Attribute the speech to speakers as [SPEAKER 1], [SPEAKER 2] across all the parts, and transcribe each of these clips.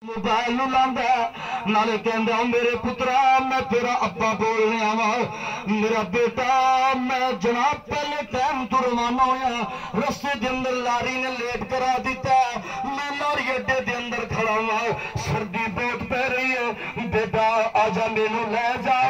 [SPEAKER 1] mobile لاندہ نالے کہندہ میرے پترا میں تیرا ابا بولنے آوا میرا بیٹا میں جناب پہلے ٹائم تو روانہ ہویا رستے دے اندر لاری نے لیٹ کرا دیتا میں لاری اڈے دے اندر کھڑا ہوا سردی بہت پہ رہی ہے بیٹا آجا مینو لے جا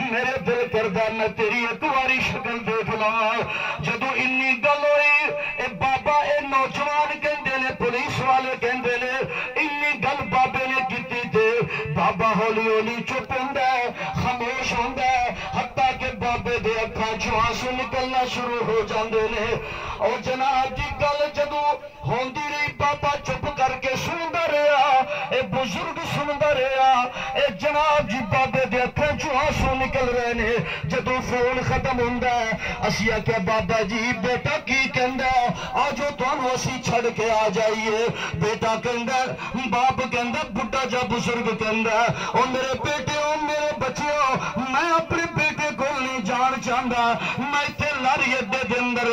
[SPEAKER 1] میرے دل کردہ میں تیری اتواری شکل دیکھ لا جدو انی گل ہوئی اے بابا اے نوجوان کہندے نے پولیس والے کہندے نے انی گل بابے نے کیتی تھے بابا ہولی ہولی چپ ہوندہ ہے خاموش ہوندہ ہے حتیٰ کہ بابے دے اکھاں چوں آنسو نکلنا شروع ہو جاندے نے اور جناب جی گل جدو ہوندی رہی بابا چپ کر کے سندا رہا اے بزرگ سندا رہا اے جناب جی بابے دے اکھاں چوں آنسو نکل رہے نے جدو فون ختم ہوندہ ہے اسیا کہ بابا جی بیٹا کی کہندہ ہے آجو تانوں اسی چھڑ کے آ جائیے بیٹا کہندہ باپ کہندہ بڑھا جا بزرگ کہندہ اور میرے بیٹے اور میرے بچیوں میں اپنے بیٹے کو نہیں جان چاہندہ میں اتھے لاری اڈے دے اندر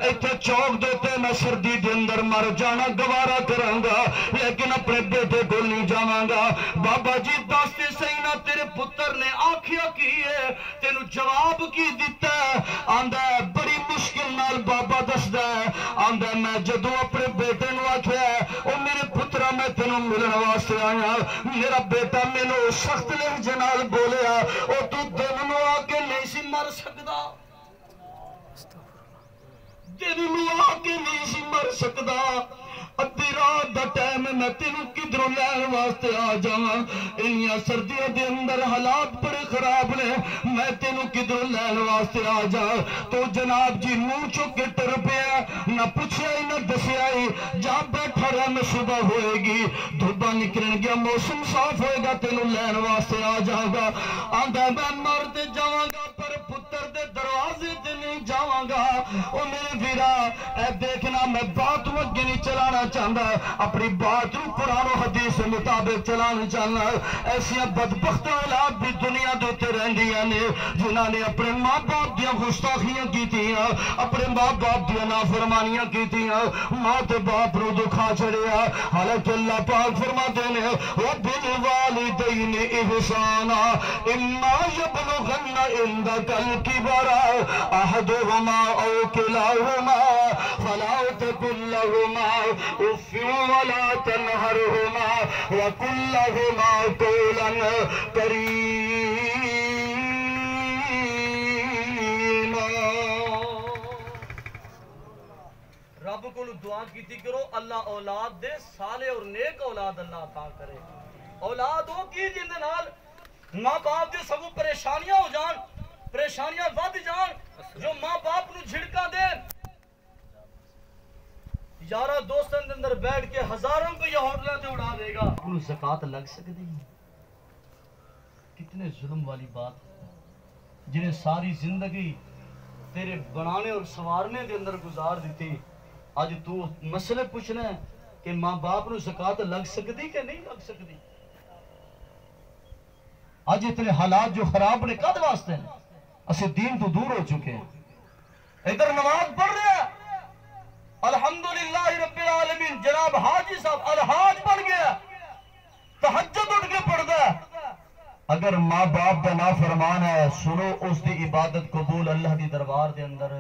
[SPEAKER 1] اتھے چوک دیتے میں سردی دے اندر مر جانا گوارا کرانگا لیکن اپنے بیٹے کو نہیں جاوانگا بابا جی داستے سہینا تیرے پتر نے آنکھیا کی ہے تینو جواب کی دیتا ہے آندہ ہے بڑی مشکل نال بابا دستا ہے آندہ ہے میں جدو اپنے بیٹے نو آکھیا ہے اور میرے پترہ میں تینو ملن واسطے آیا میرا بیٹا میں نو سخت لہجے نال بولیا اور تو دن نو آکے نہیں سی مر سکدا دن نو آکے نہیں سی مر سکدا ادھی رات دا ٹائم میں تینو کدھروں لین واسطے آ جاواں انہیاں سردیوں دے اندر حالات بڑے خراب نے میں تینو کدھروں لین واسطے آ جا تو جناب جی منہ چک کے ٹر پیا نہ پوچھیا ہی نہ دسیا ہی جا بیٹھا رہا میں صبح ہوئے گی دھوبا نکلن گیا موسم صاف ہوئے گا تینو لین واسطے آ جاؤں گا آندھا میں مرد جاواں گا پر پتر دے دروازے تے نہیں جاواں گا او میرے ویرا اے دیکھنا میں بات وگے نہیں چلانا چاہتا اپنی بات رو قرآن و حدیث مطابق چلانا چاہتا ایسیا بدبخت اولاد بھی دنیا دیتے رہندیاں نے جنہاں نے اپنے ماں باپ دیا گستاخیاں کی تیاں اپنے ماں باپ دیا نافرمانیاں کی تیاں ماں تے باپ رو دکھا چڑیا حالت اللہ پاک فرما دینے وَبِالْوَالِدَيْنِ إِحْسَانًا إِمَّا يَبْلُغَنَّ عِندَكَ الْكِبَرَ أَحَدُهُمَا أَوْ كِلَاهُمَا فَلَا تَقُل لَّهُمَا أُفٍّ وَلَا تَنْهَرْهُمَا وَقُل لَّهُمَا قَوْلًا كَرِيمًا رب کو دعا کیتی کرو اللہ اولاد دے صالح اور نیک اولاد اللہ عطا کرے اولاد ہو کی جن دے نال ماں باپ دے سگو پریشانیاں ہو جان پریشانیاں ود جان جو ماں باپ نو جھڑکا دے یارہ دوستان دے اندر بیٹھ کے ہزاروں کو یہ ہوٹلہ تے اڑا دے گا انہوں زکاة لگ سکتی کتنے ظلم والی بات جنہیں ساری زندگی تیرے بنانے اور سوارنے دے اندر گزار دیتی آج تو مسئلے پوچھنا ہے کہ ماں باپ نو زکاة لگ سکتی کہ نہیں لگ سکتی آج اتنے حالات جو خراب نے کد واسطے ہیں اسے دین تو دور ہو چکے ہیں ادھر نماز پڑھ رہے ہیں الحمدللہ رب العالمین جناب حاجی صاحب الحاج بن گیا تہجد اٹھ کے پڑھ دیا اگر ماں باپ دا نافرمان ہے سنو اس دی عبادت قبول اللہ دی دربار دے اندر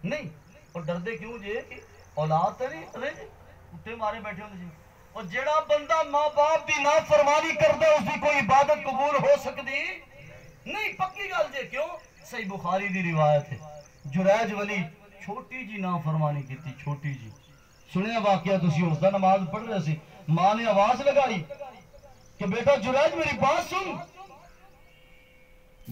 [SPEAKER 1] نہیں اور ڈردے کیوں جے کہ اولاد تے نہیں رہے اٹھے مارے بیٹھے ہوندے جی اور جڑا بندہ ماں باپ دی نافرمانی کردا اس دی کوئی عبادت قبول ہو سکتی نہیں پکی گل جے کیوں صحیح بخاری دی روایت ہے جریج ولی چھوٹی جی نافرمانی کی تھی چھوٹی جی سنیا واقعہ تسی اس دا نماز پڑھ رہے سی ماں نے آواز لگائی کہ بیٹا جریج میری بات سن